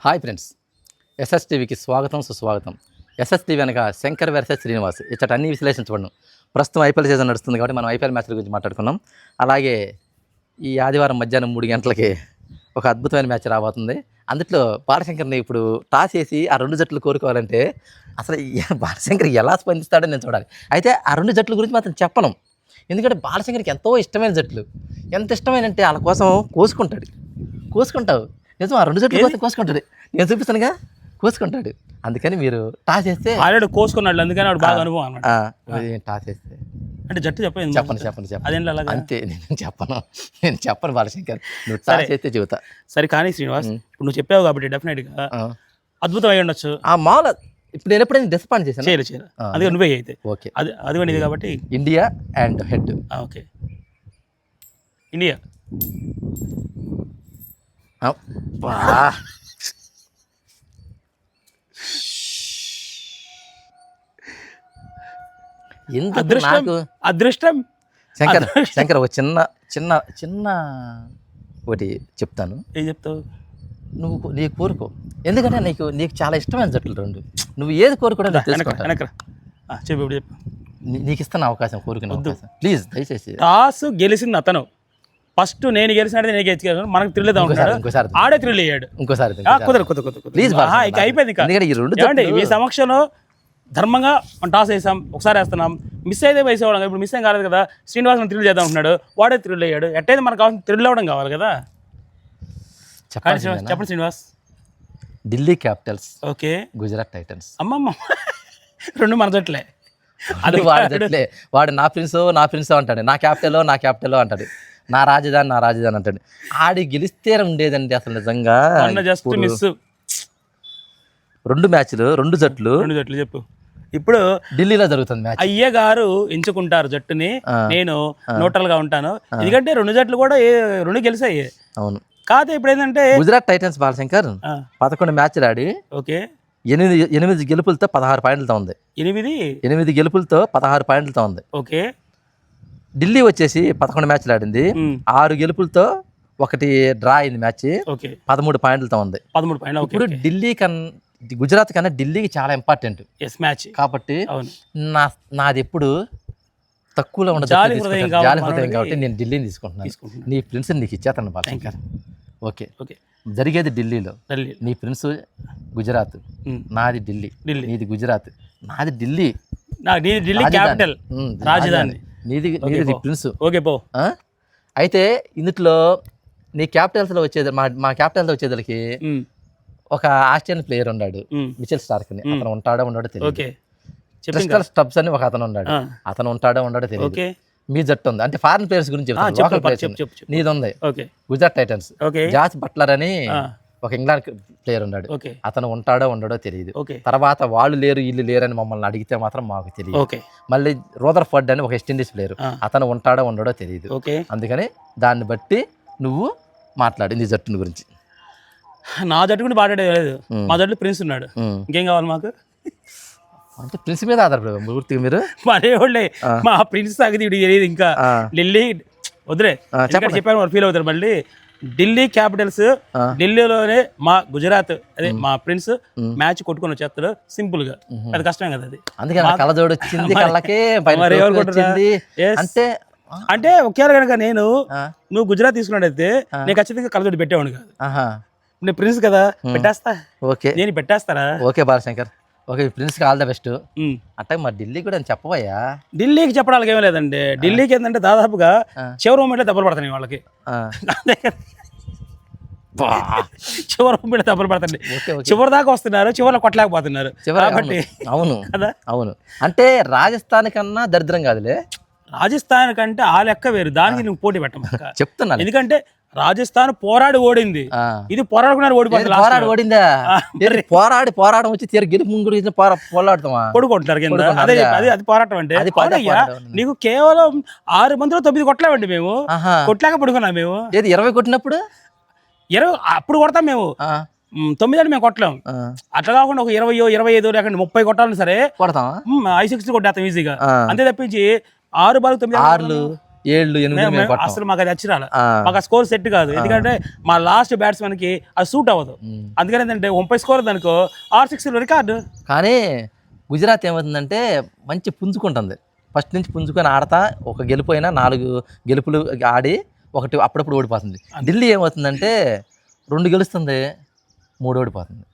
Hi friends, ఎస్ఎస్టీవీకి స్వాగతం సుస్వాగతం. SSTV అనగా శంకర్ వర్సెస్ శ్రీనివాస్ ఇచ్చట అన్ని విశ్లేషించబడను. ప్రస్తుతం ఐపీఎల్ సీజన్ నడుస్తుంది కాబట్టి మనం ఐపీఎల్ మ్యాచ్ల గురించి మాట్లాడుకున్నాం. అలాగే ఈ ఆదివారం మధ్యాహ్నం 3 గంటలకి ఒక అద్భుతమైన మ్యాచ్ రాబోతుంది. అందులో బాలశంకర్ని ఇప్పుడు టాస్ వేసి ఆ 2 జట్లు కోరుకోవాలంటే అసలు బాలశంకర్ ఎలా స్పందిస్తాడో నేను చూడాలి. అయితే ఆ 2 జట్ల గురించి మాత్రం చెప్పను, ఎందుకంటే బాలశంకర్కి ఎంతో ఇష్టమైన జట్లు. ఎంత ఇష్టమైనంటే వాళ్ళ కోసం కోసుకుంటావు నిజం. ఆ 2 జట్ల కోసం కోసుకుంటాడు. నేను చూపిస్తానుగా, కోసుకుంటాడు. అందుకని మీరు టాస్ వేస్తే ఆల్రెడీ కోసుకున్నాడు, అందుకని వాడు బాగా అనుభవం అన్నమాట. టాస్ వేస్తే అంటే జట్టు చెప్పను అదేంటి అలాగా? అంతే, నేను చెప్పను బాలశంకర్, నువ్వు టాస్ వేస్తే చెబుతా. సరే కానీ శ్రీనివాస్, ఇప్పుడు నువ్వు చెప్పావు కాబట్టి డెఫినెట్గా అద్భుతం అయి ఉండొచ్చు. ఆ మాల ఇప్పుడు నేను ఎప్పుడైనా డిసప్పాయింట్ చేశాను. చేయలేదు అందుకే నువ్వే అయితే. ఓకే, అది ఇది కాబట్టి India and head. Okay, India. అదృష్టం శంకర్ ఒక చిన్న ఒకటి చెప్తాను. ఏం చెప్తావు? నీ కోరుకో, ఎందుకంటే నీకు చాలా ఇష్టమైన జట్లు 2. నువ్వు ఏది కోరుకోవడం చెప్పు. నీకు ఇస్తాను అవకాశం, కోరుకునే అవకాశం. ప్లీజ్ దయచేసి. టాస్ గెలిచింది అతను. ఫస్ట్ నేను గెలిచినట్టు నేను గెలిచాను, మనకు థ్రిల్ ఇంకోసారి ఆడే థ్రిల్ అయ్యాడు. ఇంకోసారి ప్లీజ్ ఇక అయిపోయింది. మీ సమక్షంలో ధర్మంగా మనం టాస్ వేసాం, ఒకసారి వేస్తున్నాం. మిస్ అయితే వేసేవాళ్ళం, ఇప్పుడు మిస్ ఏం కాలేదు కదా. శ్రీనివాస్ థ్రిల్ చేద్దాం అంటున్నాడు, వాడే థ్రిల్ అయ్యాడు. ఎట్టయితే మనకు కావాల్సిన థ్రిల్ అవ్వడం కావాలి కదా. చెప్పండి Srinivas. Delhi Capitals, okay. Gujarat Titans. అమ్మమ్మ, 2 మన జట్లే. అది వాడి జట్లే. వాడు నా ప్రిన్స్ అంటాడు, నా క్యాపిటల్ అంటాడు, నా రాజధాని అంటాడు. ఆడి గెలిస్తే ఉండేదండి అసలు నిజంగా. Just miss. 2 మ్యాచ్లు 2 జట్లు చెప్పు. ఇప్పుడు ఢిల్లీలో జరుగుతుంది మ్యాచ్. అయ్య గారు ఎంచుకుంటారు జట్టుని, నేను న్యూట్రల్ గా ఉంటాను. ఎందుకంటే 2 జట్లు కూడా 2 గెలిచాయి. అవును. కాదు ఇప్పుడు ఏంటంటే గుజరాత్ టైటన్స్ బాలశంకర్ 11 మ్యాచ్లు ఆడి, ఓకే, 8 గెలుపులతో 16 పాయింట్లతో ఉంది. 8 గెలుపులతో 16 పాయింట్లతో ఉంది. ఓకే. ఢిల్లీ వచ్చేసి 11 మ్యాచ్లు ఆడింది, 6 గెలుపులతో 1 డ్రా అయింది మ్యాచ్, 13 పాయింట్లతో ఉంది. ఇప్పుడు గుజరాత్ కన్నా ఢిల్లీకి చాలా ఇంపార్టెంట్ మ్యాచ్ కాబట్టి నాది ఎప్పుడు తక్కువలో ఉండదు, జాలి హృదయం కాబట్టి నేను ఢిల్లీని తీసుకుంటున్నాను. నీ ప్రిన్స్ నీకు ఇచ్చేస్తాను బాలశంకర్. ఓకే, జరిగేది ఢిల్లీలో. నీ ప్రిన్స్ గుజరాత్, నాది ఢిల్లీ. నీది గుజరాత్, నాది ఢిల్లీ. క్యాపిటల్, రాజధాని. నీది ప్రిన్స్. ఓకే పో. అయితే ఇందులో నీ క్యాపిటల్స్లో వచ్చేది, మా క్యాపిటల్తో వచ్చేదానికి ఒక ఆస్ట్రేలియన్ ప్లేయర్ ఉన్నాడు, మిచెల్ స్టార్క్ అని. అతను ఉంటాడో తెలియదు. స్టబ్స్ అని ఒక అతను ఉన్నాడు, అతను ఉంటాడో తెలియదు. మీ జట్టు ఉంది అంటే ఫారిన్ ప్లేయర్స్ గురించి చెప్తాను. నీది ఉంది గుజరాత్ టైటన్స్, జాస్ బట్లర్ అని ఒక ఇంగ్లాండ్ ప్లేయర్ ఉన్నాడు, అతను ఉండడో తెలియదు. తర్వాత వాళ్ళు లేరు వీళ్ళు లేరు అని మమ్మల్ని అడిగితే మాత్రం మాకు తెలియదు. మళ్ళీ రూదర్ఫర్డ్ అని ఒక వెస్టిండీస్ ప్లేయర్, అతను ఉండడో తెలియదు. అందుకని దాన్ని బట్టి నువ్వు మాట్లాడింది జట్టుని గురించి. నా జట్టు గురించి మాట్లాడలేదు, మా జట్టు ప్రిన్స్ ఉన్నాడు. ఇంకేం కావాలి మాకు? అంటే ప్రిన్స్ మీద ఆధారపడదు పూర్తిగా మీరు. మరేవాళ్ళే మా ప్రిన్స్ తగ్గితే తెలియదు. ఇంకా ఢిల్లీ వదిలే చెప్పాను, వాళ్ళు ఫీల్ అవుతారు. మళ్ళీ ఢిల్లీ క్యాపిటల్స్, ఢిల్లీలోనే మా గుజరాత్, అదే మా ప్రిన్స్ మ్యాచ్ కొట్టుకొని వచ్చేస్తాడు సింపుల్ గా. అది కష్టమే కదా అది. అందుకే కళ్ళజోడు వచ్చింది కళ్ళకే. అంటే ఒకే కనుక నువ్వు గుజరాత్ తీసుకున్నట్టయితే నేను ఖచ్చితంగా కళ్ళజోడు పెట్టేవాడు కాదు. నేను ప్రిన్స్ కదా, పెట్టేస్తా. ఓకే, నేను పెట్టేస్తారా? Okay Balashankar, okay. Prince all the best. అంటే మరి ఢిల్లీ కూడా చెప్పవయ్యా. ఢిల్లీకి చెప్పడానికి ఏమీ లేదండి. ఢిల్లీకి ఏంటంటే దాదాపుగా చివరి మూమెంట్లో దెబ్బలు పడతాయి వాళ్ళకి. చివరి మూమెంట్లో దెబ్బలు పడతాయి. చివరి దాకా వస్తున్నారు, చివరిలో కొట్టలేకపోతున్నారు. అవును అవును. అంటే రాజస్థాన్ కన్నా దరిద్రం కాదులే. రాజస్థాన్ కంటే ఆ లెక్క వేరు, దానికి నువ్వు పోటీ పెట్టమక్క చెప్తున్నా. ఎందుకంటే రాజస్థాన్ పోరాడి ఓడింది, ఇది పోరాడుకున్నారు ఓడిపోయింది. ఓడిందా? పోరాటం వచ్చి తీరు గెలుపు ముందు పోరాడుతామా? కొడుకుంటున్నారు కింద. అది పోరాటం అంటే. నీకు కేవలం 6 మందిలో 9 కొట్టలేమండి మేము. కొట్టలేక పడుకున్నాం మేము. 20 కొట్టినప్పుడు 20 అప్పుడు కొడతాం మేము. 9 అని మేము కొట్టలేం. అట్లా కాకుండా ఒక 20, 25 లేకుండా 30 కొట్టాలని సరే కొడతాం. 5-6 కొట్టేస్తాం ఈజీగా. అంతే తప్పించి 6 బాల్ 9 7 8 మేము కొట్టాం. అసలు మాకు అది వచ్చిరాల, మాకు ఆ స్కోర్ సెట్ కాదు. ఎందుకంటే మా లాస్ట్ బ్యాట్స్మెన్ కి అది సూట్ అవ్వదు. అందుకని ఏంటంటే 30 స్కోర్ దానికో 6 రికార్డు. కానీ గుజరాత్ ఏమవుతుందంటే మంచి పుంజుకుంటుంది, ఫస్ట్ నుంచి పుంజుకొని ఆడతా, ఒక గెలిపోయినా 4 గెలుపులు ఆడి ఒకటి అప్పుడప్పుడు ఓడిపోతుంది. ఢిల్లీ ఏమవుతుందంటే 2 గెలుస్తుంది, 3 ఓడిపోతుంది.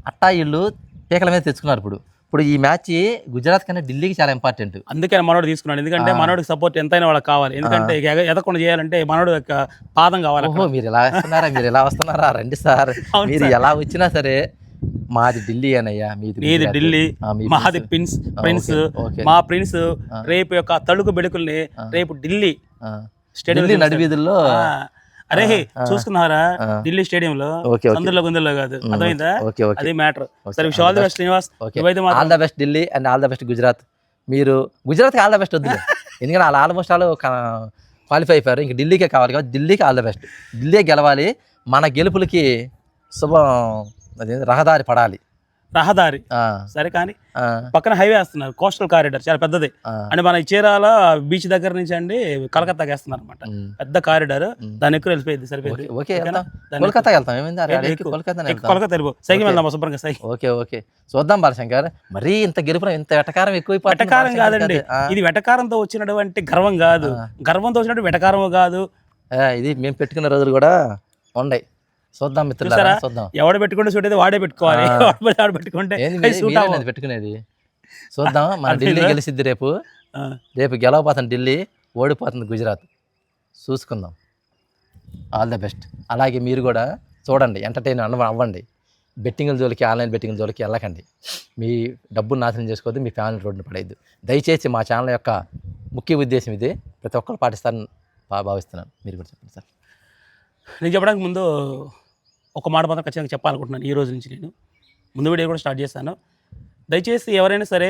అట్టా వీళ్ళు పీకల మీద తెచ్చుకున్నారు. ఇప్పుడు ఈ మ్యాచ్ గుజరాత్ కన్నా ఢిల్లీకి చాలా ఇంపార్టెంట్. అందుకని మనోడు తీసుకున్నాడు, ఎందుకంటే మనోడికి సపోర్ట్ ఎంతైనా వాళ్ళకి కావాలి. ఎందుకంటే ఎదకుండా చేయాలంటే మనోడు యొక్క పాదం కావాలి. ఓహో, మీరు ఎలా వస్తున్నారా, మీరు ఎలా వస్తున్నారా, రండి సార్. మీరు ఎలా వచ్చినా సరే మాది ఢిల్లీ అనయ్యా, మీది ఢిల్లీ, మాది ప్రిన్స్. మా ప్రిన్స్ రేపు యొక్క తడుకు బెడుకుల్ని రేపు ఢిల్లీ స్టేడియం నడివీధుల్లో అరే చూసుకున్నారా, ఢిల్లీ స్టేడియం లో అందులో గుందల్లో కాదు, అర్థమైందా? అది మ్యాటర్. సరే, wish all the best Srinivas. All the best Delhi and all the best Gujarat. మీరు గుజరాత్కి ఆల్ ద బెస్ట్ వద్దు, ఎందుకంటే వాళ్ళు ఆల్మోస్ట్ వాళ్ళు క్వాలిఫై అయిపోయారు. ఇంక ఢిల్లీకే కావాలి కాబట్టి ఢిల్లీకి ఆల్ ద బెస్ట్. ఢిల్లీ గెలవాలి, మన గెలుపులకి శుభం, అదే రహదారి పడాలి. రహదారి సరే, కానీ పక్కన హైవే వేస్తున్నారు, కోస్టల్ కారిడార్ చాలా పెద్దది. అంటే మన చీరాల బీచ్ దగ్గర నుంచి అండి కలకత్తాకి వేస్తున్నారు అనమాట, పెద్ద కారిడార్. దాని ఎక్కువ వెళ్ళిపోయింది, సరిపోయింది. కోల్కతా వెళ్తాం, కోల్కతా వెళ్ళిపో, సైకిల్ వెళ్దాం శుభ్రంగా సైకిల్. ఓకే చూద్దాం బాలశంకర్. మరీ ఇంత గెలుపు, ఇంత వెటకారం ఎక్కువ. వెటకారం కాదండి, ఇది వెటకారంతో వచ్చినటువంటి గర్వం కాదు, గర్వంతో వచ్చినట్టు వెటకారం కాదు. ఇది మేము పెట్టుకున్న రోజులు కూడా ఉన్నాయి. చూద్దాం మిత్రులారా, చూద్దాం. ఎవడ పెట్టుకుంటే చూడేది వాడే పెట్టుకోవాలి, వాడు పెట్టుకుంటే పెట్టుకునేది. చూద్దాం, మన ఢిల్లీ గెలిచిద్ది రేపు గెలవపోతుంది ఢిల్లీ, ఓడిపోతుంది గుజరాత్. చూసుకుందాం. All the best. అలాగే మీరు కూడా చూడండి, ఎంటర్టైన్ అవ్వండి. బెట్టింగ్ల జోలికి, ఆన్లైన్ బెట్టింగ్ల జోలికి వెళ్ళకండి. మీ డబ్బును నాశనం చేసుకోవద్దు, మీ ఫ్యామిలీ రోడ్డును పడేయద్దు. దయచేసి మా ఛానల్ యొక్క ముఖ్య ఉద్దేశం ఇదే, ప్రతి ఒక్కరు పాటిస్తారని భావిస్తున్నాను. మీరు కూడా చెప్పండి సార్. నేను చెప్పడానికి ముందు ఒక మాట మాత్రం ఖచ్చితంగా చెప్పాలనుకుంటున్నాను. ఈ రోజు నుంచి నేను ముందు వీడియో కూడా స్టార్ట్ చేశాను. దయచేసి ఎవరైనా సరే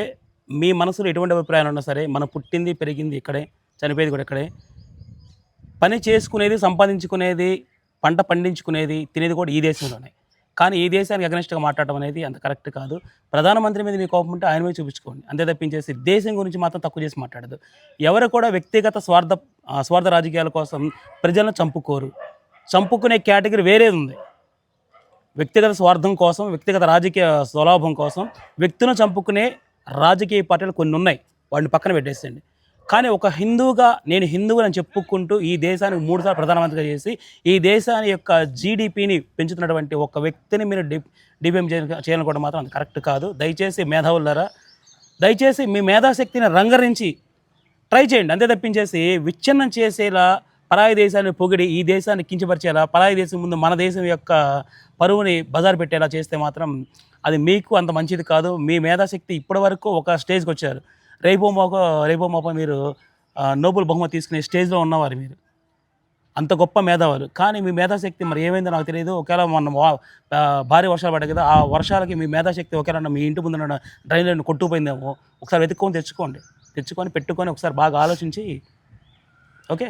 మీ మనసులో ఎటువంటి అభిప్రాయాలు ఉన్నా సరే, మనం పుట్టింది పెరిగింది ఇక్కడే, చనిపోయేది కూడా ఇక్కడే, పని చేసుకునేది, సంపాదించుకునేది, పంట పండించుకునేది, తినేది కూడా ఈ దేశంలోనే. కానీ ఈ దేశానికి అగనిస్ట్గా మాట్లాడటం అనేది అంత కరెక్ట్ కాదు. ప్రధానమంత్రి మీద మీ కోపం ఉంటే ఆయన మీద చూపించుకోండి, అంతే తప్పించేసి దేశం గురించి మాత్రం తక్కువ చేసి మాట్లాడదు. ఎవరు కూడా వ్యక్తిగత స్వార్థ రాజకీయాల కోసం ప్రజలను చంపుకునే కేటగిరీ వేరేది ఉంది. వ్యక్తిగత స్వార్థం కోసం, వ్యక్తిగత రాజకీయ స్వలాభం కోసం వ్యక్తులను చంపుకునే రాజకీయ పార్టీలు కొన్ని ఉన్నాయి, వాటిని పక్కన పెట్టేసేయండి. కానీ ఒక హిందువుగా, నేను హిందువుని అని చెప్పుకుంటూ ఈ దేశానికి 3 సార్లు ప్రధానమంత్రిగా చేసి ఈ దేశాన్ని యొక్క జీడిపిని పెంచుతున్నటువంటి ఒక వ్యక్తిని మీరు డిఫేమ్ చేయాలనుకోవడం మాత్రం అది కరెక్ట్ కాదు. దయచేసి మేధావులారా, దయచేసి మీ మేధాశక్తిని రంగరించి ట్రై చేయండి, అంతే తప్పించేసి విచ్ఛిన్నం చేసేలా, పరాయి దేశాన్ని పొగిడి ఈ దేశాన్ని కించపరిచేలా, పరాయి దేశం ముందు మన దేశం యొక్క పరువుని బజారు పెట్టేలా చేస్తే మాత్రం అది మీకు అంత మంచిది కాదు. మీ మేధాశక్తి ఇప్పటి వరకు ఒక స్టేజ్కి వచ్చారు, రేపో మాపో మీరు నోబెల్ బహుమతి తీసుకునే స్టేజ్లో ఉన్నవారు, మీరు అంత గొప్ప మేధావులు. కానీ మీ మేధాశక్తి మరి ఏమైందో నాకు తెలియదు. ఒకవేళ మొన్న భారీ వర్షాలు పడ్డాయి కదా, ఆ వర్షాలకి మీ మేధాశక్తి ఒకవేళ మీ ఇంటి ముందు డ్రైన్లను కొట్టుకుపోయిందేమో, ఒకసారి తెచ్చుకొని పెట్టుకొని ఒకసారి బాగా ఆలోచించి, ఓకే.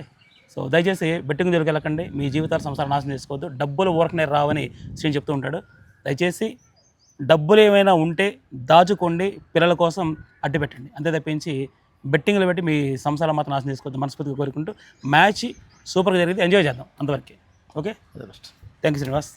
సో దయచేసి బెట్టింగ్ జోలికి వెళ్ళకండి, మీ జీవితాల సంసారం నాశనం చేసుకోవద్దు. డబ్బులు ఊరకనే రావని శ్రీని చెప్తూ ఉంటాడు. దయచేసి డబ్బులు ఏమైనా ఉంటే దాచుకోండి, పిల్లల కోసం అడ్డు పెట్టండి, అంతే తప్పించి బెట్టింగ్లు పెట్టి మీ సంసారం మాత్రం నాశనం చేసుకోవద్దు. మనస్ఫూర్తిగా కోరుకుంటూ మ్యాచ్ సూపర్గా జరిగింది, ఎంజాయ్ చేద్దాం అంతవరకే. Okay, thank you Srinivas.